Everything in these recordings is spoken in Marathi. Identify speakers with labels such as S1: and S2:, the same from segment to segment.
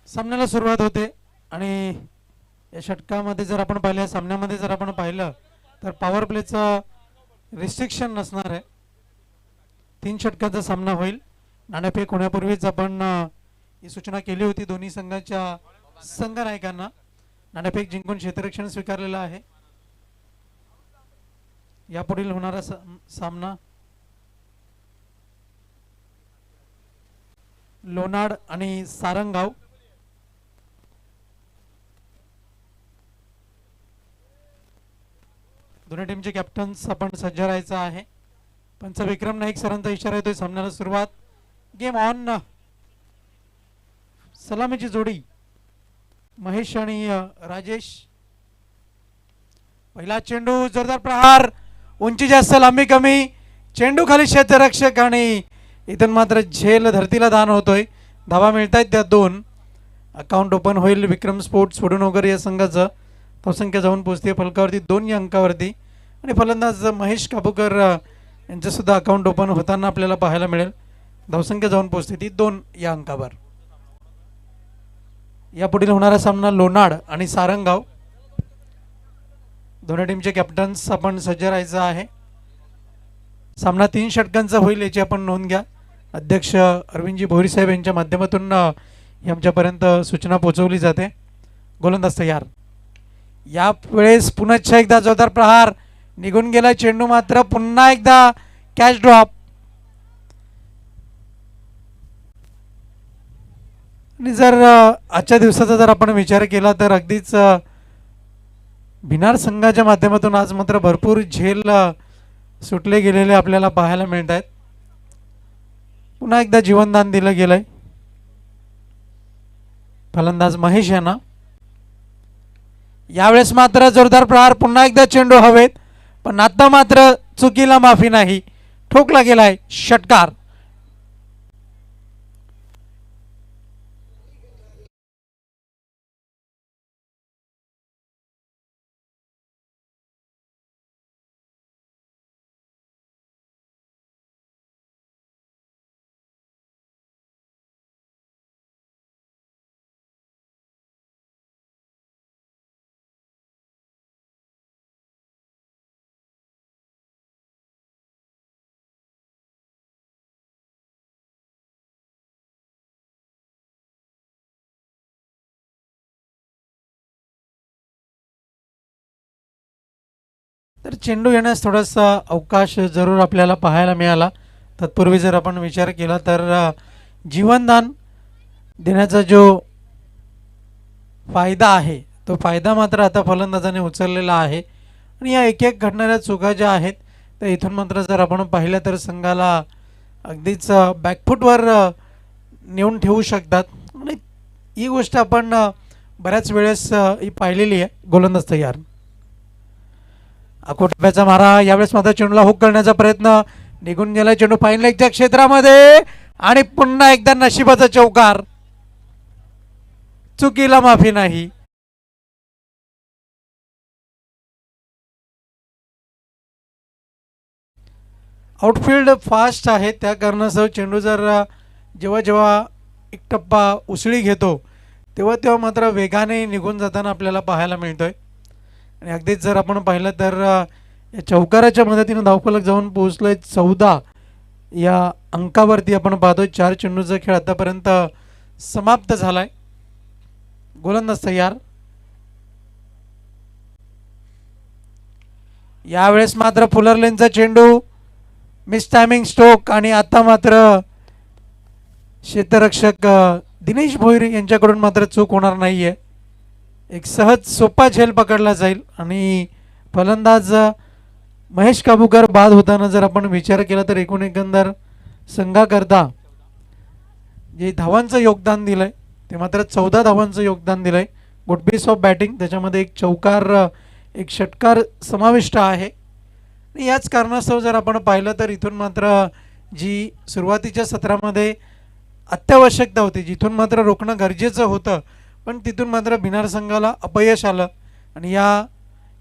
S1: सामन्याला सुरुवात होते आणि या षटकामध्ये जर आपण पाहिलं, सामन्यामध्ये जर आपण पाहिलं तर पॉवर प्लेचं रिस्ट्रिक्शन नसणार आहे. 3 षटकाचा सामना होईल. नाणेफेक होण्यापूर्वीच आपण ही सूचना केली होती दोन्ही संघाच्या संघनायकांना. नाणेफेक जिंकून क्षेत्ररक्षण स्वीकारलेलं आहे. यापुढील होणारा सामना लोणाड आणि सारंगाव. दोन्ही टीमचे कॅप्टन्स आपण सज्ज राहायचं आहे. पंच विक्रम नाईक सरांचा इशारा येतोय. सामन्याला सुरुवात. Game on. सलामीची जोडी महेश आणि राजेश. पहिला चेंडू, जोरदार प्रहार. उंची जास्त, लांबी कमी. चेंडू खाली क्षेत्ररक्षक आणि इथून मात्र झेल धरतीला दान होतोय. धावा मिळतायत त्या 2. अकाउंट ओपन होईल विक्रम स्पोर्ट्स वडूनगर या संघाचं. धावसंख्या जाऊन पोहोचते फलकावरती 2 या अंकावरती. आणि फलंदाज महेश काबूकर यांचं सुद्धा अकाउंट ओपन होताना आपल्याला पाहायला मिळेल. धावसंख्या जाऊन पोहोचते ती 2 या अंकावर. यापुढील होणारा सामना लोणाड आणि सारंगाव. दोन्ही टीमचे कॅप्टन्स आपण सज्ज राहायचं आहे. सामना 3 षटकांचा होईल याची आपण नोंद घ्या. अध्यक्ष अरविंदजी भोरी साहेब यांच्या माध्यमातून ही आमच्यापर्यंत सूचना पोहोचवली जाते. गोलंदाज तयार. या वेळेस पुन्हा एकदा जोरदार प्रहार. निघून गेला चेंडू, मात्र पुन्हा एकदा कॅच ड्रॉप. आणि जर आजच्या दिवसाचा जर आपण विचार केला तर अगदीच भिनार संघाच्या माध्यमातून आज मात्र भरपूर झेल सुटले गेलेले आपल्याला पाहायला मिळत आहेत. पुन्हा एकदा जीवनदान दिलं गेलंय फलंदाज महेश यांना. यावेळेस मात्र जोरदार प्रहार. पुन्हा एकदा चेंडू हवेत, पण आता मात्र चुकीला माफी नाही. ठोकला गेलाय. षटकार. तर चेंडू येण्यास थोडासा अवकाश जरूर आपल्याला पाहायला मिळाला. तत्पूर्वी जर आपण विचार केला तर जीवनदान देण्याचा जो फायदा आहे तो फायदा मात्र आता फलंदाजाने उचललेला आहे. आणि या एक एक घडणाऱ्या चुका ज्या आहेत त्या इथून मात्र जर आपण पाहिल्या तर संघाला अगदीच बॅकफूटवर नेऊन ठेवू शकतात. आणि ही गोष्ट आपण बऱ्याच वेळेस ही पाहिलेली आहे. गोलंदाज तयार. आखोटप्याचा मारा. यावेळेस मात्र चेंडूला हुक करण्याचा प्रयत्न. निघून गेला चेंडू फाईन लेगच्या क्षेत्रामध्ये आणि पुन्हा एकदा नशिबाचा चौकार. चुकीला माफी नाही. आउटफील्ड फास्ट आहे त्या कारणासह चेंडू जर जेव्हा जेव्हा एक टप्पा उसळी घेतो तेव्हा तेव्हा मात्र वेगाने निघून जाताना आपल्याला पाहायला मिळतोय. आणि अगदीच जर आपण पाहिलं तर या चौकाराच्या मदतीने धावफलक जाऊन पोहोचलोय 14 या अंकावरती आपण पाहतोय. 4 चेंडूचा खेळ आतापर्यंत समाप्त झालाय. गोलंदाज तयार. यावेळेस मात्र फुलरलेनचा चेंडू. Miss timing stroke. आणि आता मात्र क्षेत्ररक्षक दिनेश भोईर यांच्याकडून मात्र चूक होणार नाहीये. एक सहज सोपा झेल पकडला जाईल. आणि फलंदाज महेश काबूकर बाद होताना जर आपण विचार केला तर एकंदर संघाकरता जे धावांचं योगदान दिलंय ते मात्र 14 धावांचं योगदान दिलंय. Good piece of batting. त्याच्यामध्ये एक चौकार, एक षटकार समाविष्ट आहे. याच कारणास्तव जर आपण पाहिलं तर इथून मात्र जी सुरुवातीच्या सत्रामध्ये अत्यावश्यकता होती, जिथून मात्र रोखणं गरजेचं होतं, पण तिथून मात्र भिनार संघाला अपयश आलं. आणि या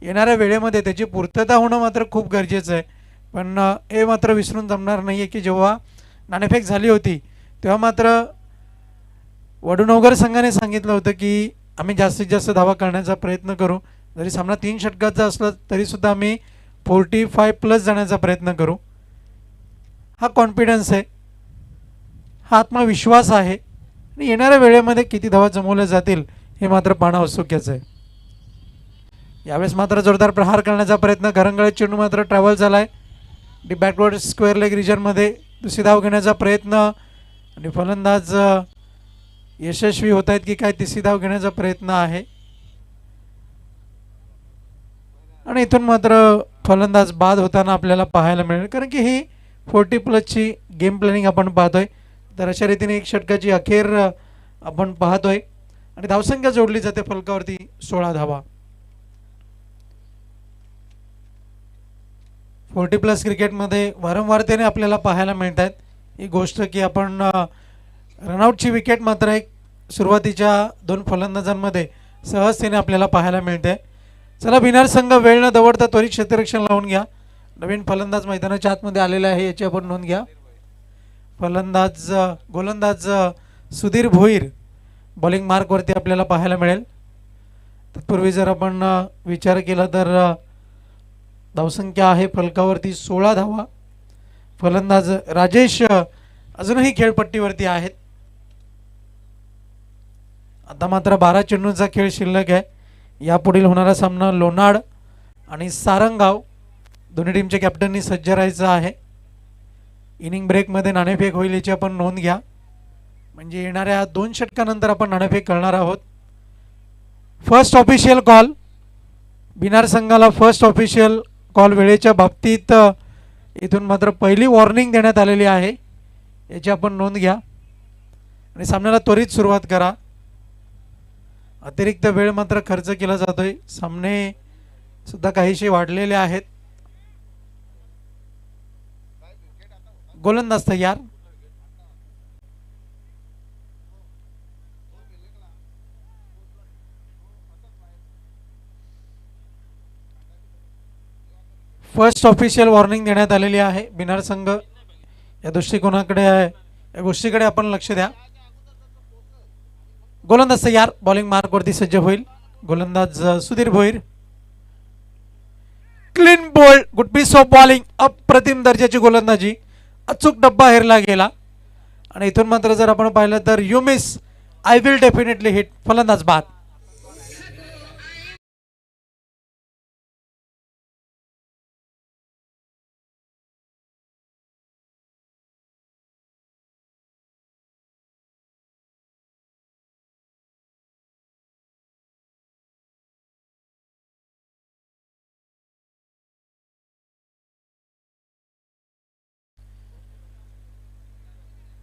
S1: येणाऱ्या वेळेमध्ये त्याची पूर्तता होणं मात्र खूप गरजेचं आहे. पण हे मात्र विसरून जमणार नाही आहे की जेव्हा नाणेफेक झाली होती तेव्हा मात्र वडुनवगर संघाने सांगितलं होतं की आम्ही जास्तीत जास्त धावा करण्याचा प्रयत्न करू, जरी सामना 3 षटकाचा असला तरीसुद्धा आम्ही 45+ जाण्याचा प्रयत्न करू. हा कॉन्फिडन्स आहे, हा आत्मविश्वास आहे. आणि येणाऱ्या वेळेमध्ये किती धावा जमवल्या जातील हे मात्र पाहणं औत्सुक्याचं आहे. यावेळेस मात्र जोरदार प्रहार करण्याचा प्रयत्न, घरंगळत चेंडू मात्र ट्रॅव्हल झाला आहे डी बॅकवर्ड स्क्वेअर लेग रिजनमध्ये. दुसरी धाव घेण्याचा प्रयत्न आणि फलंदाज यशस्वी होत आहेत की काय तिसरी धाव घेण्याचा प्रयत्न आहे. आणि इथून मात्र फलंदाज बाद होताना आपल्याला पाहायला मिळेल, कारण की ही 40+ गेम प्लॅनिंग आपण पाहतोय. तर अशा रीतीने एक षटकाची अखेर आपण पाहतोय आणि धावसंख्या जोडली जाते फलकावरती 16 धावा. 40+ क्रिकेटमध्ये वारंवारतेने आपल्याला पाहायला मिळत आहेत ही गोष्ट की आपण रनआउटची विकेट मात्र एक सुरुवातीच्या 2 फलंदाजांमध्ये सहजतेने आपल्याला पाहायला मिळते. चला भिनार संघ वेळ न दवडता त्वरित क्षेत्ररक्षण लावून घ्या. नवीन फलंदाज मैदानाच्या आतमध्ये आलेला आहे याची आपण नोंद घ्या. गोलंदाज सुधीर भोईर बॉलिंग मार्कवरती आपल्याला पाहायला मिळेल. तत्पूर्वी जर आपण विचार केला तर धावसंख्या आहे फलकावरती 16 धावा. फलंदाज राजेश अजूनही खेळपट्टीवरती आहेत. आता मात्र 12 चेंडूंचा खेळ शिल्लक आहे. यापुढील होणारा सामना लोणाड आणि सारंगाव दोन्ही टीमच्या कॅप्टननी सज्ज राहायचं आहे. इनिंग ब्रेकमध्ये नाणेफेक होईल याची आपण नोंद घ्या, म्हणजे येणाऱ्या 2 षटकानंतर आपण नाणेफेक करणार आहोत. फर्स्ट ऑफिशियल कॉल बिनार संघाला, फर्स्ट ऑफिशियल कॉल वेळेच्या बाबतीत इथून मात्र पहिली वॉर्निंग देण्यात आलेली आहे याची आपण नोंद घ्या आणि सामन्याला त्वरित सुरुवात करा. अतिरिक्त वेळ मात्र खर्च केला जातोय, सामने सुद्धा काहीसे वाढलेले आहेत. गोलंदाज तयार. फर्स्ट ऑफिशियल वॉर्निंग देण्यात आलेली आहे. बिनार संघ या दृष्टिकोनाकडे आहे, या गोष्टीकडे आपण लक्ष द्या. गोलंदाज तयार, बॉलिंग मार्कवरती सज्ज होईल गोलंदाज Sudhir Bhoir. Clean bowled, good piece of bowling, अप्रतिम दर्जाची गोलंदाजी, अचूक डब्बा हेरला गेला. आणि इथून मात्र जर आपण पाहिलं तर you miss, I will definitely hit, फलंदाज बाद.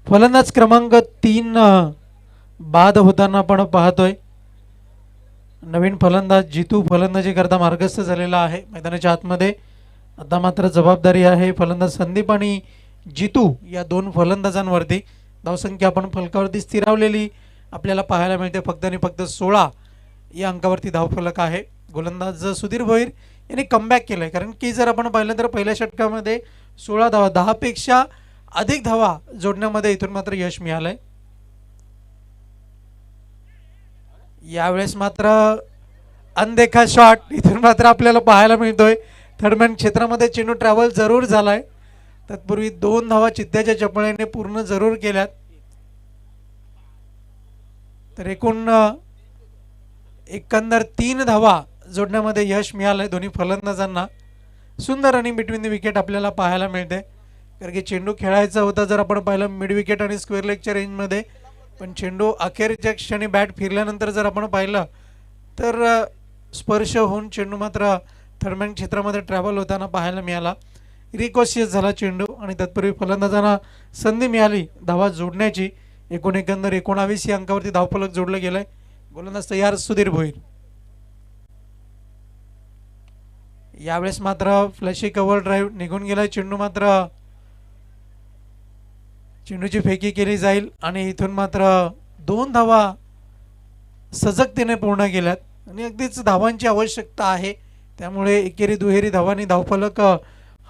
S1: फलंदाज क्रमांक 3 बाद होताना आपण पाहतोय. नवीन फलंदाज जितू फलंदाजी करता मार्गस्थ झालेला आहे मैदानाच्या आतमध्ये. आता मात्र जबाबदारी आहे फलंदाज संदीप आणि जितू या 2 फलंदाजांवरती. धावसंख्या आपण फलकावरती स्थिरावलेली आपल्याला पाहायला मिळते. फक्त आणि फक्त 16 या अंकावरती धावफलक आहे. गोलंदाज सुधीर भोईर यांनी कमबॅक केलं आहे, कारण की जर आपण पाहिलं तर पहिल्या षटकामध्ये 16 धावा, 10 पेक्षा अधिक धावा जोडण्यामध्ये इथून मात्र यश मिळालंय. यावेळेस मात्र अनदेखा शॉट इथून मात्र आपल्याला पाहायला मिळतोय. थर्डमॅन क्षेत्रामध्ये चेंडू ट्रॅव्हल जरूर झालाय, तत्पूर्वी 2 धावा चित्त्याच्या चपळीने पूर्ण जरूर केल्यात. तर एकंदर 3 धावा जोडण्यामध्ये यश मिळालंय दोन्ही फलंदाजांना. सुंदर रनिंग बिटवीन द विकेट आपल्याला पाहायला मिळते, कारण की चेंडू खेळायचा होता जर आपण पाहिलं मिड विकेट आणि स्क्वेअर लेगच्या रेंजमध्ये, पण चेंडू अखेरच्या क्षणी बॅट फिरल्यानंतर जर आपण पाहिलं तर स्पर्श होऊन चेंडू मात्र थर्डमॅन क्षेत्रामध्ये ट्रॅव्हल होताना पाहायला मिळाला. रिकॉशियस झाला चेंडू आणि तत्पूर्वी फलंदाजांना संधी मिळाली धावा जोडण्याची. एकंदर 19 या अंकावरती धावफलक जोडलं गेलंय. गोलंदाज तयार सुधीर भोईर. यावेळेस मात्र फ्लॅशी कव्हर ड्राईव्ह निघून गेलाय. चेंडू मात्र चेंडूची फेकी केली जाईल आणि इथून मात्र 2 धावा सजगतेने पूर्ण केल्यात आणि अगदीच धावांची आवश्यकता आहे, त्यामुळे एकेरी दुहेरी धावांनी धावफलक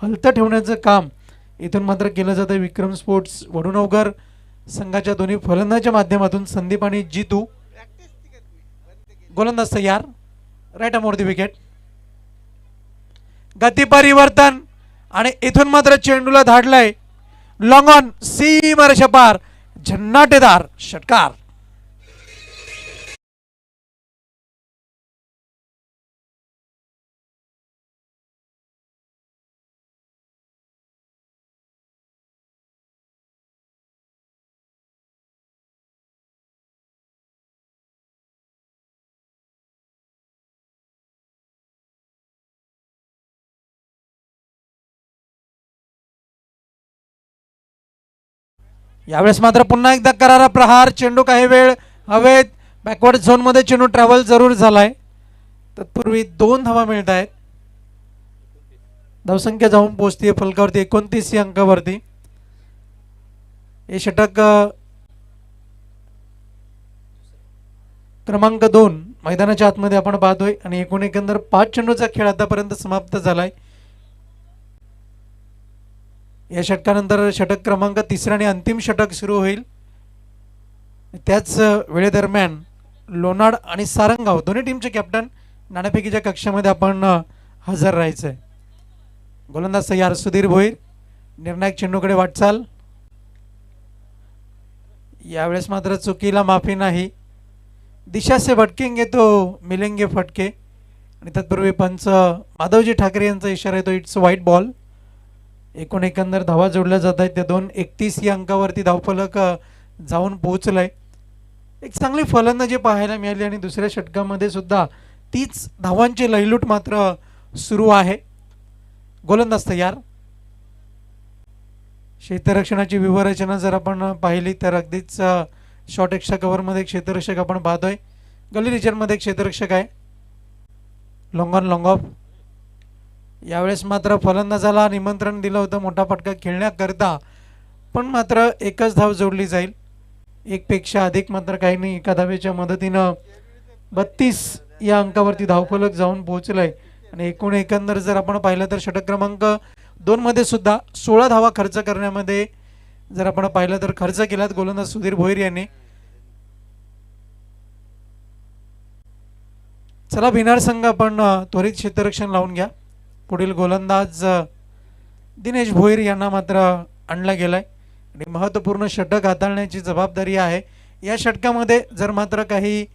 S1: हलतं ठेवण्याचं काम इथून मात्र केलं जातं. विक्रम स्पोर्ट्स वडुनवगर संघाच्या दोन्ही फलंदाजाच्या माध्यमातून संदीप आणि जितू. गोलंदाज तयार. Right more the wicket. गती परिवर्तन आणि इथून मात्र चेंडूला धाडलाय लॉंग ऑन सीमारेषा पार. झन्नाटेदार षटकार. यावेळेस मात्र पुन्हा एकदा करारा प्रहार. चेंडू काही वेळ हवेत. बॅकवर्ड झोन मध्ये चेंडू ट्रॅव्हल जरूर झालाय. तत्पूर्वी 2 धावा मिळत आहेत. धावसंख्या जाऊन पोहोचते फलकावरती 29 या अंकावरती. हे षटक क्रमांक 2 मैदानाच्या आतमध्ये आपण पाहतोय आणि एकंदर 5 चेंडूचा खेळ आतापर्यंत समाप्त झालाय. या षटकानंतर षटक क्रमांक 3 आणि अंतिम षटक सुरू होईल. त्याच वेळेदरम्यान लोणाड आणि सारंगाव दोन्ही टीमचे कॅप्टन नाणेफेकीच्या कक्षामध्ये आपण हजर राहायचंय. गोलंदाज तयार सुधीर भोईर. निर्णायक चेंडूकडे वाटचाल. यावेळेस मात्र चुकीला माफी नाही. दिशा से भटकेंगे तो मिलेंगे फटके. आणि तत्पूर्वी पंच माधवजी ठाकरे यांचा इशारा येतो इट्स व्हाईट बॉल. एकंदर धावा जोडल्या जात आहेत. त्या 2:31 या अंकावरती धावफलक जाऊन पोहोचलाय. एक चांगली फलंदाजी पाहायला मिळाली आणि दुसऱ्या षटकामध्ये सुद्धा तीच धावांची लयलूट मात्र सुरू आहे. गोलंदाज तयार. क्षेत्ररक्षणाची व्यूहरचना जर आपण पाहिली तर अगदीच शॉर्ट एक्स्ट्रा कव्हरमध्ये क्षेत्ररक्षक आपण पाहतोय. गली रिजनमध्ये क्षेत्ररक्षक आहे. Long on long of. यावेळेस मात्र फलंदाजाला निमंत्रण दिलं होतं मोठा फटका खेळण्याकरता, पण मात्र एकच धाव जोडली जाईल. एक पेक्षा अधिक मात्र काही नाही. एका धावेच्या मदतीनं 32 या अंकावरती धावफलक जाऊन पोहोचलाय. आणि एकंदर जर आपण पाहिलं तर षटक क्रमांक 2 मध्ये सुद्धा 16 धावा खर्च करण्यामध्ये जर आपण पाहिलं तर खर्च केलात गोलंदाज सुधीर भोईर यांनी. चला भिनार संघ आपण त्वरित क्षेत्ररक्षण लावून घ्या. पुढील गोलंदाज दिनेश भोईर यांना मात्र आणला गेलाय आणि महत्त्वपूर्ण षटक हाताळण्याची जबाबदारी आहे. या षटकामध्ये जर मात्र काही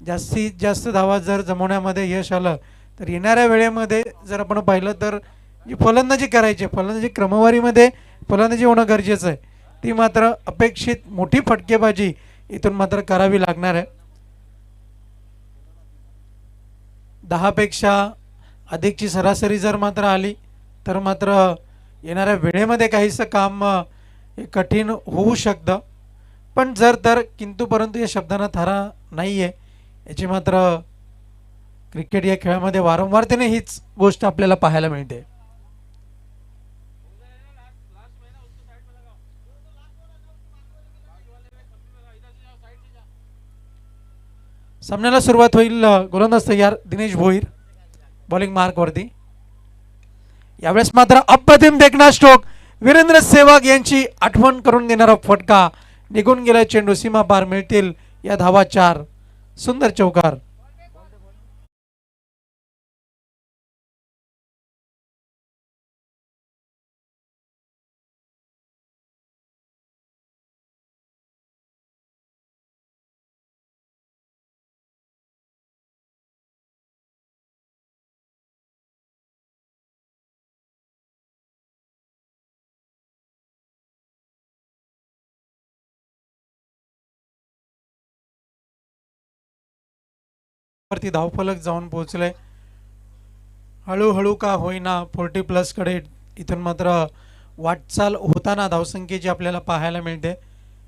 S1: जास्तीत जास्त धावा जर जमवण्यामध्ये यश आलं तर येणाऱ्या वेळेमध्ये जर आपण पाहिलं तर जी फलंदाजी करायची, फलंदाजी क्रमवारीमध्ये फलंदाजी होणं गरजेचं आहे, ती मात्र अपेक्षित मोठी फटकेबाजी इथून मात्र करावी लागणार आहे. 10 पेक्षा अधिकची सरासरी जर मात्र आली तर मात्र येणाऱ्या वेळेमध्ये काहीसं काम कठीण होऊ शकतं. पण जर तर किंतु परंतु या शब्दांना थारा नाही आहे. याची मात्र क्रिकेट या खेळामध्ये वारंवारतेने हीच गोष्ट आपल्याला पाहायला मिळते. सामन्याला सुरुवात होईल. गोलंदाज तयार दिनेश भोईर. बॉलिंग मार्क वरती. यावेळेस मात्र अप्रतिम देखना स्ट्रोक. वीरेंद्र सेहवाग यांची आठवण करून देणारा फटका. निघून गेला चेंडू. सीमा पार. मिळतील या धावा 4. सुंदर चौकार. वरती धावफलक जाऊन पोहोचले. हळूहळू का होईना 40+ कडे इथून मात्र वाटचाल होताना धावसंख्येची आपल्याला पाहायला मिळते.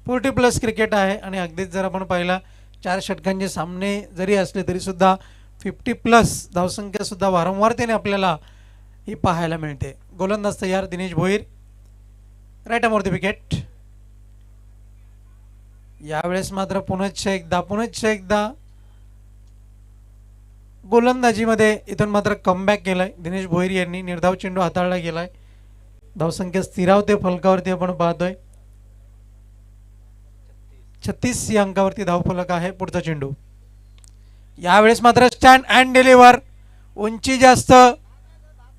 S1: 40+ क्रिकेट आहे आणि अगदीच जर आपण पाहिला 4 षटकांचे सामने जरी असले तरी सुद्धा 50+ धावसंख्या सुद्धा वारंवारतेने आपल्याला ही पाहायला मिळते. गोलंदाज तयार Dinesh Bhoir. Right more wicket. यावेळेस मात्र पुनश्च एकदा गोलंदाजीमध्ये इथून मात्र कमबॅक केलाय दिनेश भोईर यांनी. निर्धाव चेंडू हाताळला गेलाय. धावसंख्या स्थिरावते फलकावरती आपण पाहतोय. 36 या अंकावरती धावफलक आहे. पुढचा चेंडू यावेळेस मात्र स्टँड अँड डिलिव्हर. उंची जास्त,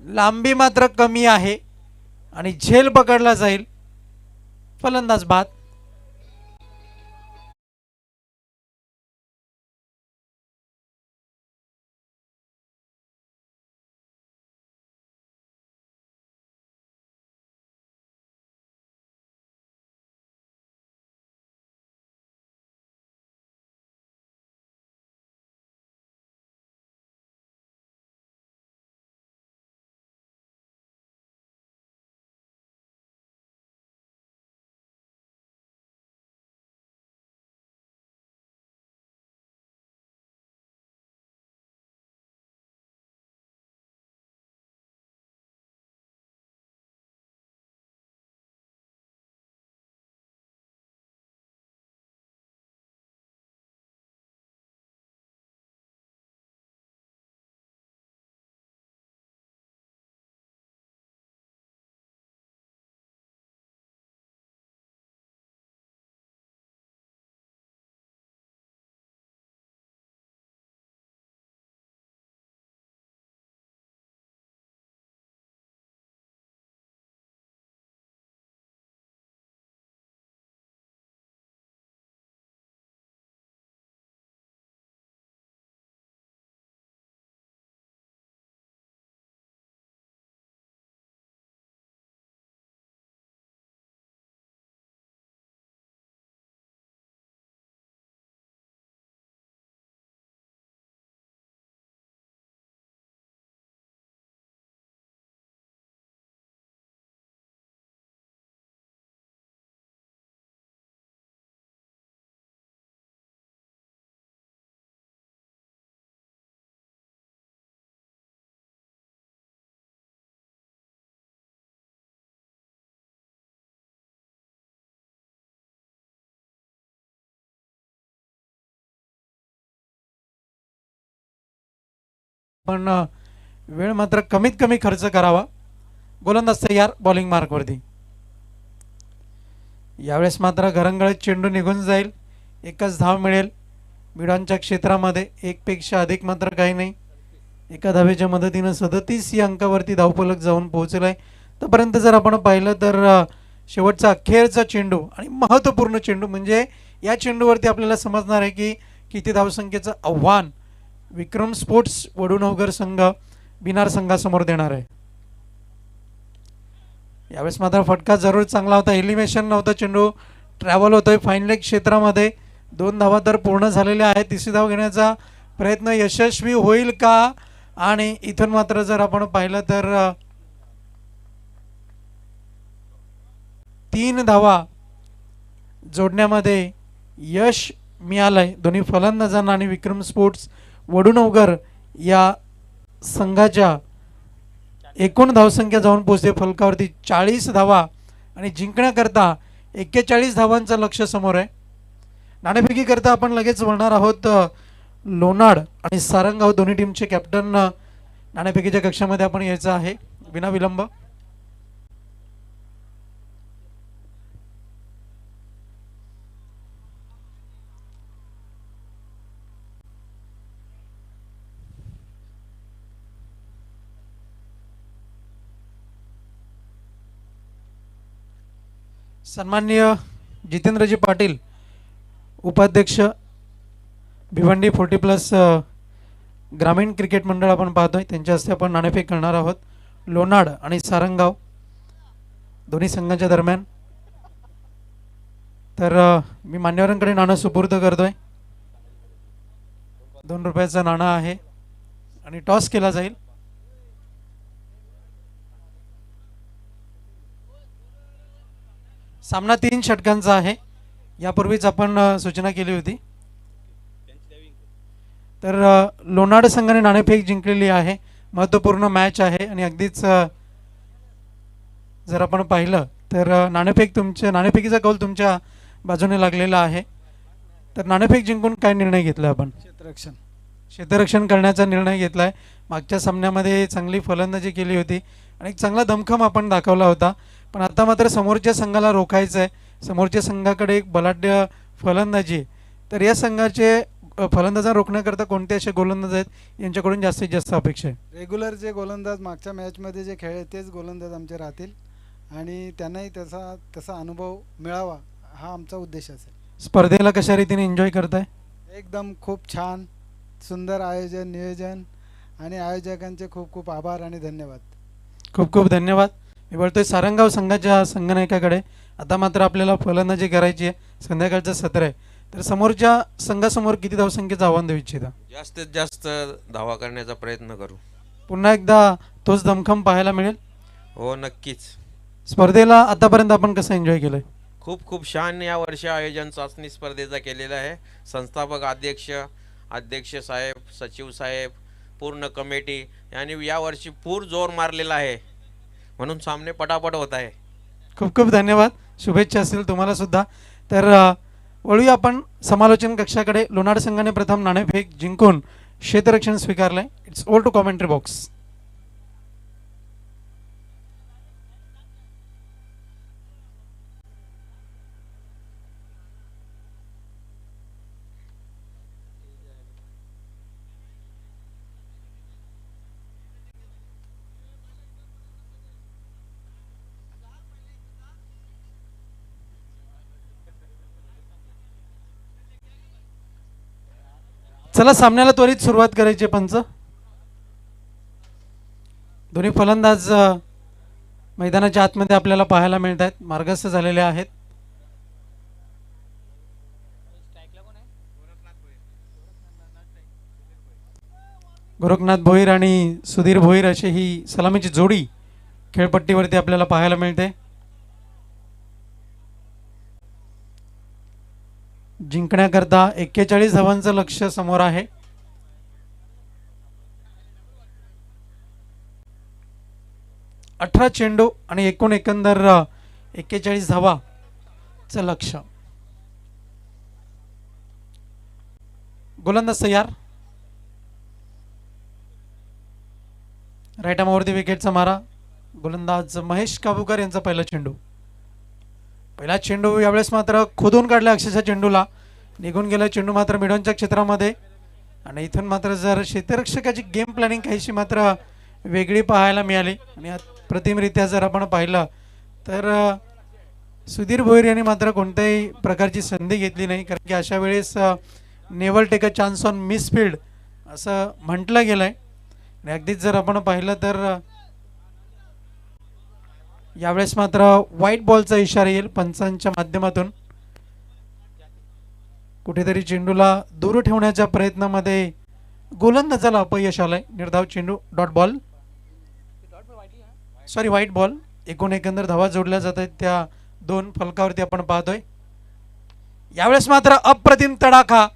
S1: लांबी मात्र कमी आहे आणि झेल पकडला जाईल. फलंदाज बाद. पण वेळ मात्र कमीत कमी खर्च करावा. गोलंदाज तयार बॉलिंग मार्कवरती. यावेळेस मात्र घरंगळीत चेंडू निघून जाईल. एकच धाव मिळेल. बिडांच्या क्षेत्रामध्ये एकपेक्षा अधिक मात्र काही नाही. एका धावेच्या मदतीनं 37 या अंकावरती धावफलक जाऊन पोहोचलाय. तोपर्यंत जर आपण पाहिलं तर शेवटचा अखेरचा चेंडू आणि महत्त्वपूर्ण चेंडू म्हणजे या चेंडूवरती आपल्याला समजणार आहे की किती धावसंख्येचं आव्हान विक्रम स्पोर्ट्स वडूनवगर संघ बिनार संघासमोर देणार आहे. यावेळेस मात्र फटका जरूर चांगला होता. एलिमिनेशन नव्हतं. चेंडू ट्रॅव्हल होतोय फाईन लेग क्षेत्रामध्ये. 2 धावा तर पूर्ण झालेल्या आहेत. तिसरी धाव घेण्याचा प्रयत्न यशस्वी होईल का? आणि इथून मात्र जर आपण पाहिलं तर 3 धावा जोडण्यामध्ये यश मिळालंय दोन्ही फलंदाजांना आणि विक्रम स्पोर्ट्स वडूनवगर या संघाच्या एकूण धावसंख्या जाऊन पोहोचते फलकावरती 40 धावा आणि जिंकण्याकरता 41 धावांचं लक्ष समोर आहे. नाणेफेकी करता आपण लगेच वळणार आहोत. लोणाड आणि सारंगाव दोन्ही टीमचे कॅप्टन नाणेफेकीच्या कक्षामध्ये आपण यायचं आहे विना विलंब. सन्माननीय जितेंद्रजी पाटील उपाध्यक्ष भिवंडी 40+ ग्रामीण क्रिकेट मंडळ आपण पाहतोय. त्यांच्या हस्ते आपण नाणेफेक करणार आहोत लोणाड आणि सारंगाव दोन्ही संघांच्या दरम्यान. तर मी मान्यवरांकडे नाणं सुपूर्द करतोय. 2 रुपयाचं नाणं आहे आणि टॉस केला जाईल. सामना 3 षटकांचा आहे. यापूर्वीच आपण सूचना केली होती. तर लोणाड संघाने नाणेफेक जिंकलेली आहे. महत्त्वपूर्ण मॅच आहे आणि अगदीच जर आपण पाहिलं तर नाणेफेकीचा कौल तुमच्या बाजूने लागलेला आहे. तर नाणेफेक जिंकून काय निर्णय घेतला आपण? क्षेत्ररक्षण करण्याचा निर्णय घेतला आहे. मागच्या सामन्यामध्ये चांगली फलंदाजी केली होती आणि एक चांगला दमखम आपण दाखवला होता. पण आता मात्र समोरच्या संघाला रोखायचं आहे. समोरच्या संघाकडे एक बलाढ्य फलंदाजी आहे. तर या संघाचे फलंदाजांना रोखण्याकरता कोणते असे गोलंदाज आहेत यांच्याकडून जास्तीत जास्त अपेक्षा आहे?
S2: रेग्युलर जे गोलंदाज मागच्या मॅचमध्ये जे खेळले तेच गोलंदाज आमचे राहतील आणि त्यांनाही तसा तसा अनुभव मिळावा हा आमचा उद्देश असेल.
S1: स्पर्धेला कशा रीतीने एन्जॉय करताय?
S2: एकदम खूप छान सुंदर आयोजन नियोजन आणि आयोजकांचे खूप खूप आभार आणि धन्यवाद.
S1: खूप खूप धन्यवाद. मी बोलतोय सारंगाव संघाच्या संघनायकाकडे. आता मात्र आपल्याला फलंदाजी करायची आहे, संध्याकाळचं सत्र आहे. तर समोरच्या संघासमोर किती धावसंख्येचं आव्हान देऊ इच्छिता?
S3: जास्तीत जास्त धावा करण्याचा प्रयत्न करू.
S1: पुन्हा एकदा तोच दमखम पाहायला मिळेल?
S3: हो नक्कीच.
S1: स्पर्धेला आतापर्यंत आपण कसं एन्जॉय केलंय?
S3: खूप खूप छान या वर्षी आयोजन चाचणी स्पर्धेचा केलेला आहे. संस्थापक अध्यक्ष साहेब, सचिव साहेब, पूर्ण कमिटी यांनी यावर्षी पूर जोर मारलेला आहे, म्हणून सामने पटापट होत आहे.
S1: खूप खूप धन्यवाद. शुभेच्छा असतील तुम्हाला सुद्धा. तर वळूया आपण समालोचन कक्षाकडे. लोणार संघाने प्रथम नाणेफेक जिंकून क्षेत्ररक्षण स्वीकारलंय. It's over to commentary box. चला सामन्याला त्वरित सुरुवात करायची पंच. दोन्ही फलंदाज मैदानाच्या आतमध्ये आपल्याला पाहायला मिळत आहेत, मार्गस्थ झालेले आहेत. गोरखनाथ भोईर आणि सुधीर भोईर अशी ही सलामीची जोडी खेळपट्टीवरती आपल्याला पाहायला मिळते. जिंकण्याकरता 41 धावांचं लक्ष्य समोर आहे. अठरा चेंडू आणि एकंदर 41 धावाचं लक्ष्य. गोलंदाज तयार. राईट आर्मवरती विकेटचा मारा. गोलंदाज महेश काबूकर यांचा पहिला चेंडू. पहिला चेंडू यावेळेस मात्र खोदून काढला अक्षरशः चेंडूला. निघून गेला चेंडू मात्र मिडॉनच्या क्षेत्रामध्ये. आणि इथून मात्र जर क्षेत्ररक्षकाची गेम प्लॅनिंग काहीशी मात्र वेगळी पाहायला मिळाली. आणि प्रतिमरित्या जर आपण पाहिलं तर सुधीर भोईर यांनी मात्र कोणत्याही प्रकारची संधी घेतली नाही, कारण की अशा वेळेस never take a chance on misfield असं म्हटलं गेलं आहे. आणि अगदीच जर आपण पाहिलं तर यावेळेस मात्र व्हाईट बॉलचा इशारा येईल पंचांच्या माध्यमातून. कुठेतरी चेंडूला दूर ठेवण्याच्या प्रयत्नामध्ये गोलंदाजाला अपयश आलंय. निर्धाव चेंडू, dot ball, sorry white ball. एकंदर धावा जोडल्या जात आहेत त्या दोन फलकावरती आपण पाहतोय. यावेळेस मात्र अप्रतिम तडाखा.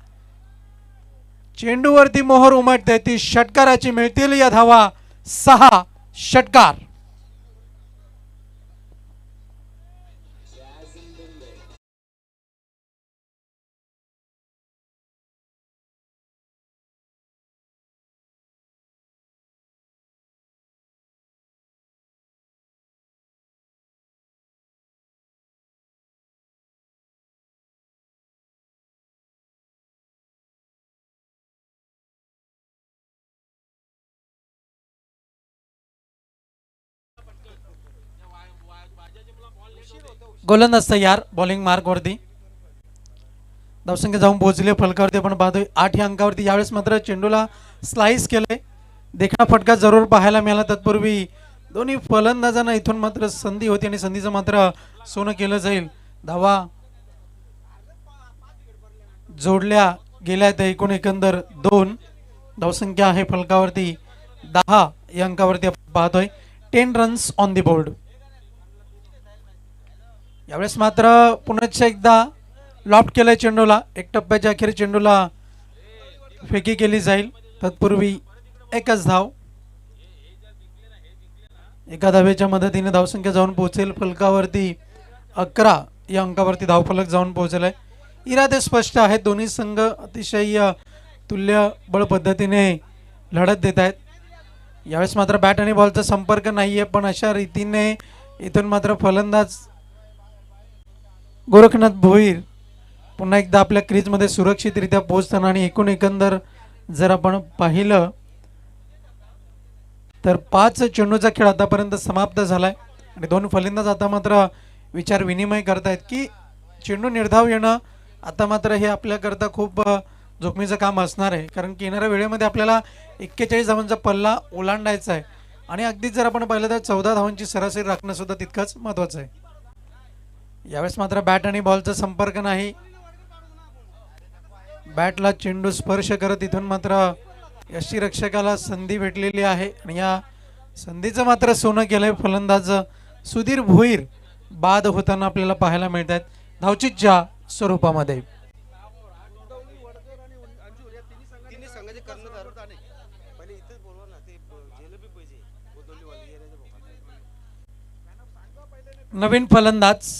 S1: चेंडूवरती मोहर उमटते ती षटकाराची. मिळतील या धावा 6 षटकार. गोलंदाज तयार. बॉलिंग मार्क वरती. धावसंख्या जाऊन पोहोचले फलकावरती आपण पाहतोय 8 या अंकावरती. यावेळेस मात्र चेंडूला स्लाइस केले. देखणा फटका जरूर पाहायला मिळाला. तत्पूर्वी दोन्ही फलंदाजांना इथून मात्र संधी होती आणि संधीचं मात्र सोनं केलं जाईल. धावा जोडल्या गेल्या तर एकंदर 2 धावसंख्या आहे फलकावरती. 10 या अंकावरती आपण पाहतोय. 10 रन्स ऑन द बोर्ड. यावेळेस मात्र पुन्हा एकदा लॉफ्ट केलंय चेंडूला. एक टप्प्याच्या अखेर चेंडूला फेकी केली जाईल. तत्पूर्वी एकच धाव. एका धावेच्या मदतीने धावसंख्या जाऊन पोहोचेल फलकावरती 11 या अंकावरती धावफलक जाऊन पोहोचलाय. इरादे स्पष्ट आहेत. दोन्ही संघ अतिशय तुल्य बळ पद्धतीने लढत देत आहेत. यावेळेस मात्र बॅट आणि बॉलचा संपर्क नाहीये, पण अशा रीतीने इथून मात्र फलंदाज गोरखनाथ भोईर पुन्हा एकदा आपल्या क्रीजमध्ये सुरक्षितरित्या पोहोचताना आणि एकंदर जर आपण पाहिलं तर 5 चेंडूचा खेळ आतापर्यंत समाप्त झालाय आणि दोन फलंदाज आता मात्र विचार विनिमय करतायत की चेंडू निर्धाव येणं आता मात्र हे आपल्याकरता खूप जोखमीचं काम असणार आहे, कारण की येणाऱ्या वेळेमध्ये आपल्याला 41 धावांचा पल्ला ओलांडायचा आहे आणि अगदीच जर आपण पाहिलं तर 14 धावांची सरासरी राखणं सुद्धा तितकंच महत्त्वाचं आहे. यावेळेस मात्र बॅट आणि बॉलचा संपर्क नाही, बॅटला चेंडू स्पर्श करत इथून मात्र यष्टीरक्षकाला संधी भेटलेली आहे आणि या संधीचं मात्र सोनं केलंय फलंदाज सुधीर भोईर बाद होताना आपल्याला पाहायला मिळत आहेत धावचीच्या स्वरूपामध्ये. नवीन फलंदाज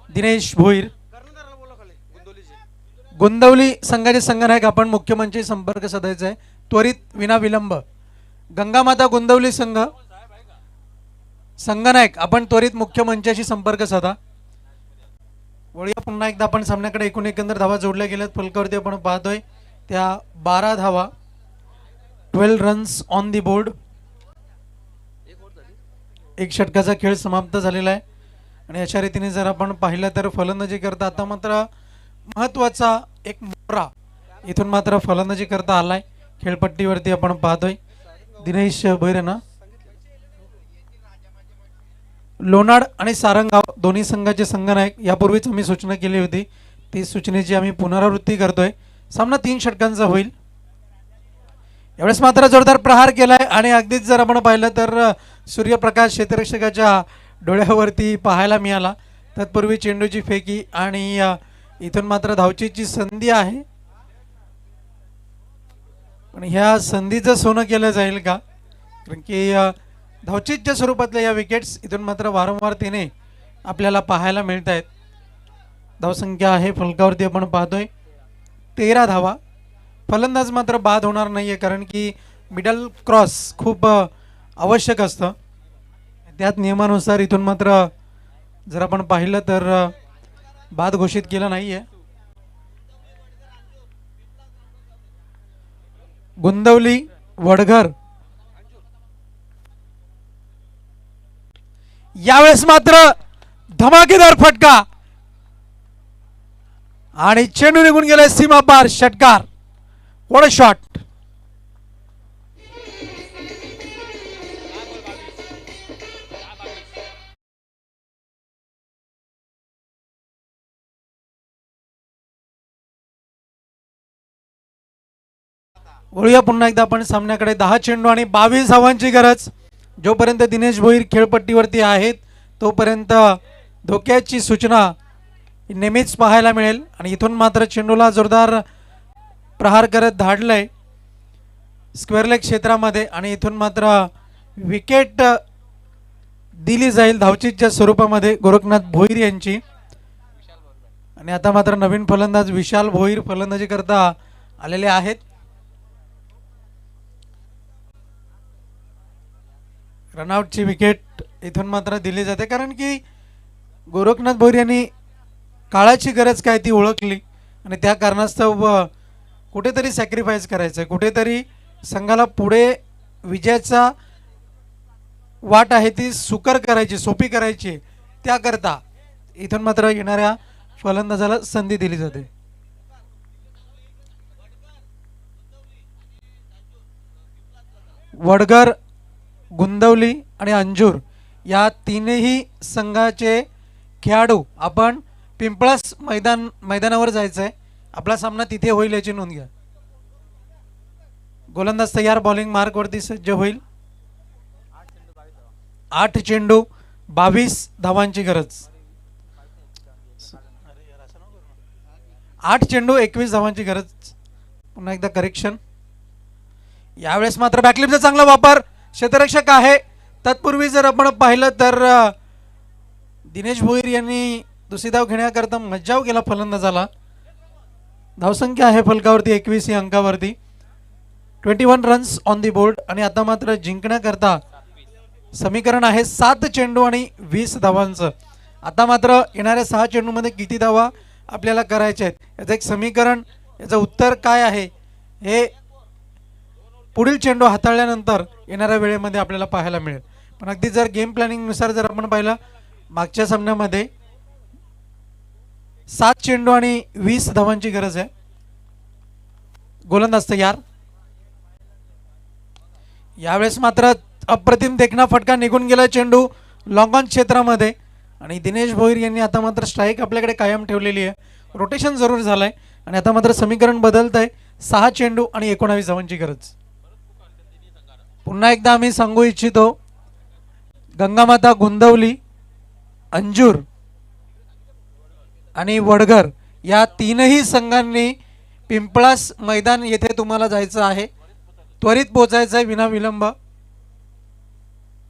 S1: दिनेश भोईर, गोंदवली संघाचे संघनायक आपण मुख्यमंत्री संपर्क साधायचा आहे त्वरित विना विलंब. गंगामाता गोंदवली संघ संघनायक आपण त्वरित मुख्यमंचाशी संपर्क साधा. वळूया पुन्हा एकदा आपण सामन्याकडे एकंदर धावा जोडल्या गेल्यात. फलकावरती आपण पाहतोय त्या 12 धावा, 12 रन्स ऑन दी बोर्ड. एक षटकाचा खेळ समाप्त झालेला आहे आणि अशा रीतीने जर आपण पाहिलं तर फलंदाजी करता आता मात्र महत्वाचा एक मोहरा इथून मात्र फलंदाजी करता आलाय. खेळपट्टीवरती आपण पाहतोय दिनेश भोईर यांना. लोणाड आणि सारंगाव दोन्ही संघाचे संघनायक यापूर्वीच आम्ही सूचना केली होती, ती सूचनेची आम्ही पुनरावृत्ती करतोय. सामना 3 षटकांचा होईल. यावेळेस मात्र जोरदार प्रहार केलाय आणि अगदीच जर आपण पाहिलं तर सूर्यप्रकाश क्षेत्ररक्षकाच्या डोळ्यावरती पाहायला मिळाला. तत्पूर्वी चेंडूची फेकी आणि इथून मात्र धावचीची संधी आहे पण ह्या संधीचं सोनं केलं जाईल का, कारण की धावचीच्या स्वरूपातल्या या विकेट्स इथून मात्र वारंवारतेने आपल्याला पाहायला मिळत आहेत. धावसंख्या आहे फलकावरती आपण पाहतोय 13 धावा. फलंदाज मात्र बाद होणार नाहीये कारण की मिडल क्रॉस खूप आवश्यक असतं, त्यात नियमानुसार इथून मात्र जर आपण पाहिलं तर बाद घोषित केलं नाहीये. गोंदवली वडघर यावेळेस मात्र धमाकेदार फटका आणि चेंडू निघून गेलाय सीमा पार. षटकार, व्हाट अ शॉट. वळूया पुन्हा एकदा आपण सामन्याकडे. 10 चेंडू आणि 22 धावांची गरज. जोपर्यंत दिनेश भोईर खेळपट्टीवरती आहेत तोपर्यंत धोक्याची सूचना नेहमीच पाहायला मिळेल आणि इथून मात्र चेंडूला जोरदार प्रहार करत धाडलंय स्क्वेअर लेग क्षेत्रामध्ये आणि इथून मात्र विकेट दिली जाईल धावचीच्या स्वरूपामध्ये गोरखनाथ भोईर यांची. आणि आता मात्र नवीन फलंदाज विशाल भोईर फलंदाजी करता आलेले आहेत. रनआउटची विकेट इथून मात्र दिली जाते कारण की गोरखनाथ भोईर यांनी काळाची गरज काय ती ओळखली आणि त्या कारणास्तव कुठेतरी सॅक्रिफाईस करायचं आहे, कुठेतरी संघाला पुढे विजयाचा वाट आहे ती सुकर करायची, सोपी करायची, त्याकरता इथून मात्र येणाऱ्या फलंदाजाला संधी दिली जाते. वडघर, गोंदवली आणि अंजूर या तीनही संघाचे खेळाडू आपण पिंपळास मैदानावर जायचं आहे. आपला सामना तिथे होईल याची नोंद घ्या. गोलंदाज तयार, बॉलिंग मार्क वरती सज्ज होईल. 8 चेंडू 22 धावांची गरज. 8 चेंडू 21 धावांची गरज. पुन्हा एकदा करेक्शन. यावेळेस मात्र बॅकलिपचा चांगला वापर, क्षेत्ररक्षक आहे. तत्पूर्वी जर आपण पाहिलं तर दिनेश भोईर यांनी दुसरी धाव घेण्याकरता मज्जाव केला फलंदाजाला. धावसंख्या आहे फलकावरती 21 या अंकावरती. 21 रन्स ऑन दी बोर्ड आणि आता मात्र जिंकण्याकरता समीकरण आहे 7 चेंडू आणि 20 धावांचं. आता मात्र येणाऱ्या 6 चेंडूमध्ये किती धावा आपल्याला करायचे आहेत. याचं एक समीकरण, याचं उत्तर काय आहे हे पुढील चेंडू हाताळल्यानंतर येणाऱ्या वेळेमध्ये आपल्याला पाहायला मिळेल. पण अगदी जर गेम प्लॅनिंगनुसार जर आपण पाहिलं, मागच्या सामन्यामध्ये 7 चेंडू आणि 20 धावांची गरज आहे. गोलंदाज तयार. यावेळेस मात्र अप्रतिम देखणा फटका निघून गेला चेंडू लॉंग ऑन क्षेत्रामध्ये आणि दिनेश भोईर यांनी आता मात्र स्ट्राईक आपल्याकडे कायम ठेवलेली आहे. रोटेशन जरूर झालंय आणि आता मात्र समीकरण बदलत आहे. 6 चेंडू आणि 19 धावांची गरज. पुन्हा एकदा आम्ही सांगू इच्छितो, गंगामाता, गोंदवली, अंजूर आणि वडघर या तीनही संघांनी पिंपळास मैदान येथे तुम्हाला जायचं आहे. त्वरित पोहोचायचं आहे विना विलंब.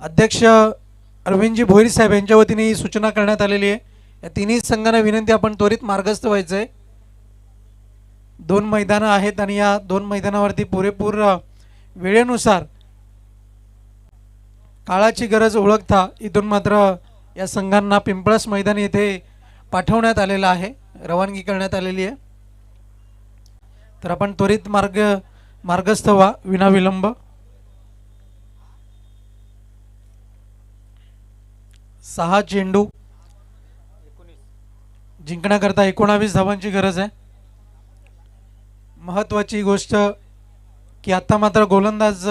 S1: अध्यक्ष अरविंदजी भोईर साहेब यांच्या वतीने ही सूचना करण्यात आलेली आहे. या तिन्ही संघांना विनंती, आपण त्वरित मार्गस्थ व्हायचं आहे. 2 मैदानं आहेत आणि या 2 मैदानावरती पुरेपूर वेळेनुसार काळाची गरज ओळखता इथून मात्र या संघांना पिंपळास मैदान येथे पाठवण्यात आलेलं आहे, रवानगी करण्यात आलेली आहे. तर आपण त्वरित मार्गस्थ व्हा विना विलंब. 6 चेंडू जिंकण्याकरता 19 धावांची गरज आहे. महत्त्वाची गोष्ट की आता मात्र गोलंदाज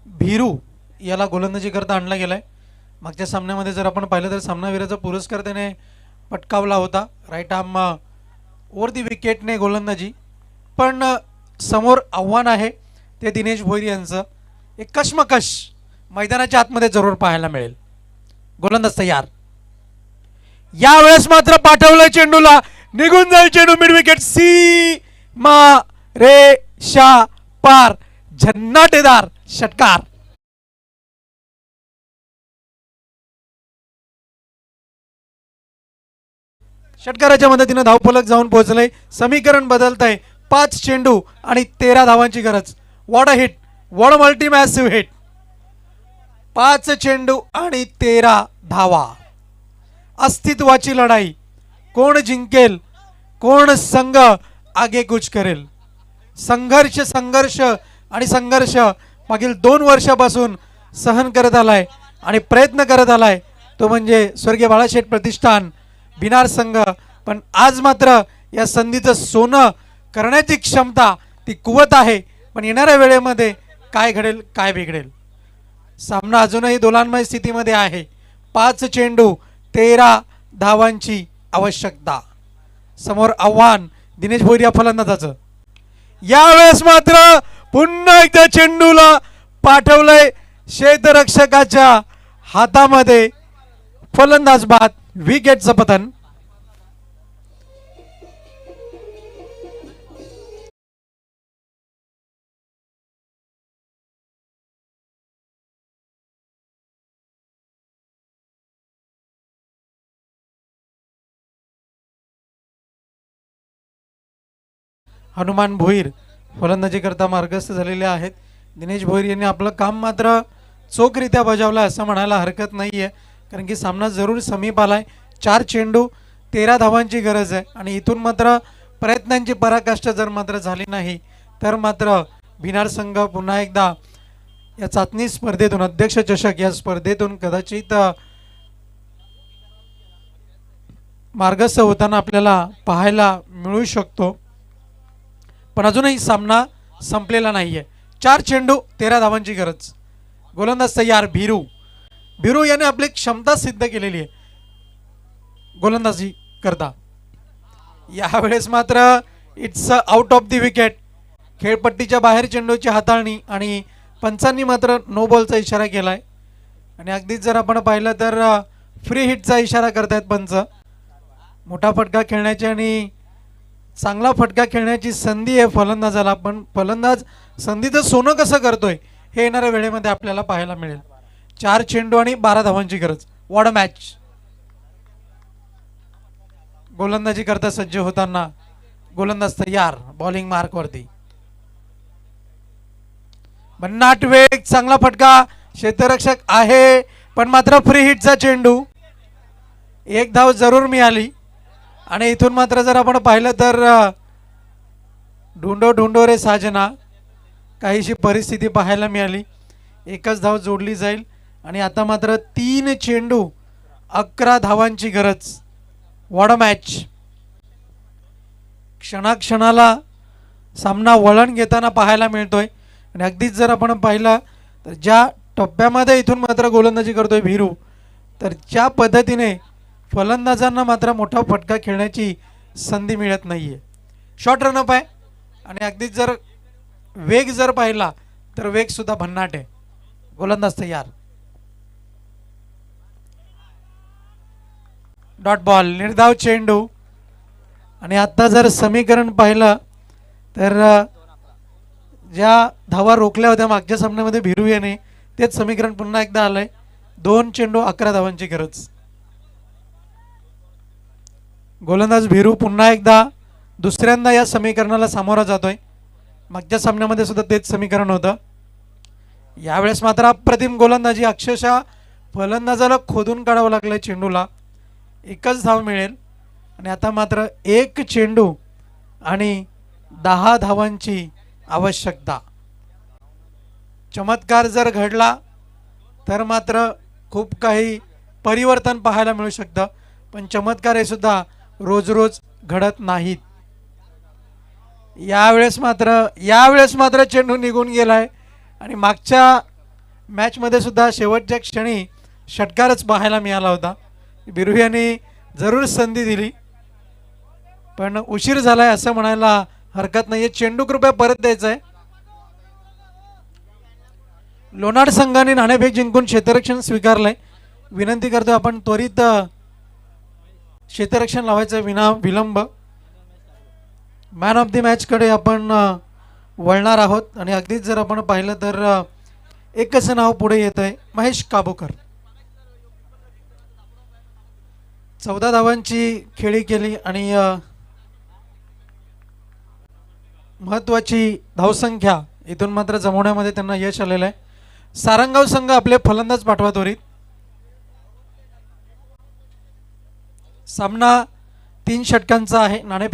S1: भिरू याला गोलंदाजी करता आणला गेलाय. मागच्या सामन्यामध्ये जर आपण पाहिलं तर सामनावीराचा पुरस्कार त्याने पटकावला होता. राईट आर्म ओव्हर दी विकेटने गोलंदाजी. पण समोर आव्हान आहे ते दिनेश भोईर यांचं. एक कशमकश मैदानाच्या आतमध्ये जरूर पाहायला मिळेल. गोलंदाज तयार. यावेळेस मात्र पाठवलं चेंडूला, निघून जाईल चेंडू मिड विकेट, सीमा रेषा पार, झन्नाटेदार षटकार. षटकाराच्या मदतीने धावफलक जाऊन पोहोचले. समीकरण बदलत आहे. 5 चेंडू आणि 13 धावांची गरज. What a hit, what a multi massive hit. 5 चेंडू आणि 13 धावा. अस्तित्वाची लढाई. कोण जिंकेल, कोण संघ आगेकूच करेल. संघर्ष संघर्ष आणि संघर्ष मागील 2 वर्षापासून सहन करत आलाय आणि प्रयत्न करत आलाय तो म्हणजे स्वर्गीय बाळाशेठ प्रतिष्ठान भिनार संघ. पण आज मात्र या संधीचं सोनं करण्याची क्षमता, ती कुवत आहे. पण येणाऱ्या वेळेमध्ये काय घडेल, काय बिघडेल. सामना अजूनही दोलान्मय स्थितीमध्ये आहे. 5 चेंडू 13 धावांची आवश्यकता. समोर आव्हान दिनेश भोईर या फलंदाजाचं. यावेळेस मात्र पुन्हा एकदा चेंडूला पाठवलंय क्षेत्ररक्षकाच्या हातामध्ये. फलंदाज बाद, विकेटचं पतन. हनुमान भोईर फलंदाजी करता मार्गस्थ झालेले आहेत. दिनेश भोईर यांनी आपलं काम मात्र चोखरित्या बजावलं असं म्हणायला हरकत नाही आहे, कारण की सामना जरूर समीप आलाय. 4 चेंडू 13 धावांची गरज आहे आणि इथून मात्र प्रयत्नांची पराकाष्ठा जर मात्र झाली नाही तर मात्र भिनार संघ पुन्हा एकदा या चाचणी स्पर्धेतून, अध्यक्ष चषक या स्पर्धेतून कदाचित मार्गस्थ होताना आपल्याला पाहायला मिळू शकतो. पण अजूनही सामना संपलेला नाहीये. 4 चेंडू 13 धावांची गरज. गोलंदाज तयार. भिरू याने आपली क्षमता सिद्ध केलेली आहे गोलंदाजी करता. यावेळेस मात्र it's out of the wicket. खेळपट्टीच्या बाहेर चेंडूची हाताळणी आणि पंचांनी मात्र नो बॉलचा इशारा केलाय आणि अगदीच जर आपण पाहिलं तर फ्री हिटचा इशारा करतायत पंच. मोठा फटका खेळण्याची आणि चांगला फटका खेळण्याची संधी आहे फलंदाजाला. पण फलंदाज संधीचं सोनं कसं करतोय हे येणाऱ्या वेळेमध्ये आपल्याला पाहायला मिळेल. 4 चेंडू आणि 12 धावांची गरज. What a match. गोलंदाजी करता सज्ज होताना गोलंदाज तयार. बॉलिंग मार्क वरती. भन्नाट वेग, चांगला फटका, क्षेत्ररक्षक आहे पण मात्र फ्री हिटचा चेंडू. 1 धाव जरूर मिळाली आणि इथून मात्र जर आपण पाहिलं तर ढूंढो ढूंढो रे साजना काहीशी परिस्थिती पाहायला मिळाली. एकच धाव जोडली जाईल आणि आता मात्र 3 चेंडू 11 धावांची गरज. What a match. क्षणाक्षणाला सामना वळण घेताना पाहायला मिळतोय आणि अगदीच जर आपण पाहिलं तर ज्या टप्प्यामध्ये इथून मात्र गोलंदाजी करतोय भिरू, तर ज्या पद्धतीने फलंदाजांना मात्र मोठा फटका खेळण्याची संधी मिळत नाहीये. शॉर्ट रनअप आहे आणि अगदीच जर वेग जर पाहिला तर वेग सुद्धा भन्नाट आहे. गोलंदाज तयार. डॉट बॉल, निर्धाव चेंडू. आणि आता जर समीकरण पाहिलं तर ज्या धावा रोखल्या होत्या मागच्या सामन्यामध्ये भिरू याने, तेच समीकरण पुन्हा एकदा आलंय. 2 चेंडू 11 धावांची गरज. गोलंदाज भिरू पुन्हा एकदा दुसऱ्यांदा या समीकरणाला सामोरा जातोय. मागच्या सामन्यामध्ये सुद्धा तेच समीकरण होतं. यावेळेस मात्र अप्रतिम गोलंदाजी. अक्षरशः फलंदाजाला खोदून काढावं लागलंय चेंडूला. एकच धाव मिळेल आणि आता मात्र 1 चेंडू आणि 10 धावांची आवश्यकता. चमत्कार जर घडला तर मात्र खूप काही परिवर्तन पाहायला मिळू शकतं, पण चमत्कार हे सुद्धा रोज रोज घडत नाहीत. यावेळेस मात्र चेंडू निघून गेलाय आणि मागच्या मॅचमध्ये सुद्धा शेवटच्या क्षणी षटकारच पाहायला मिळाला होता. बिरू यांनी जरूर संधी दिली पण उशीर झालाय असं म्हणायला हरकत नाहीये. चेंडू कृपया परत द्यायचा आहे. लोणार संघाने नाणेफेक जिंकून क्षेत्ररक्षण स्वीकारलंय. विनंती करतो आपण त्वरित क्षेत्ररक्षण लावायचं विना विलंब. मॅन ऑफ द मॅच कडे आपण वळणार आहोत आणि अगदीच जर आपण पाहिलं तर एकच नाव पुढे येत आहे, महेश काबूकर. 14 धावांची खेळी केली आणि महत्वाची धावसंख्या इथून मात्र जमवण्यामध्ये त्यांना यश आलेलं आहे. सारंगाव संघ आपले फलंदाज पाठवा त्वरित. सामना 3 षटकांचा आहे. नाणेफेक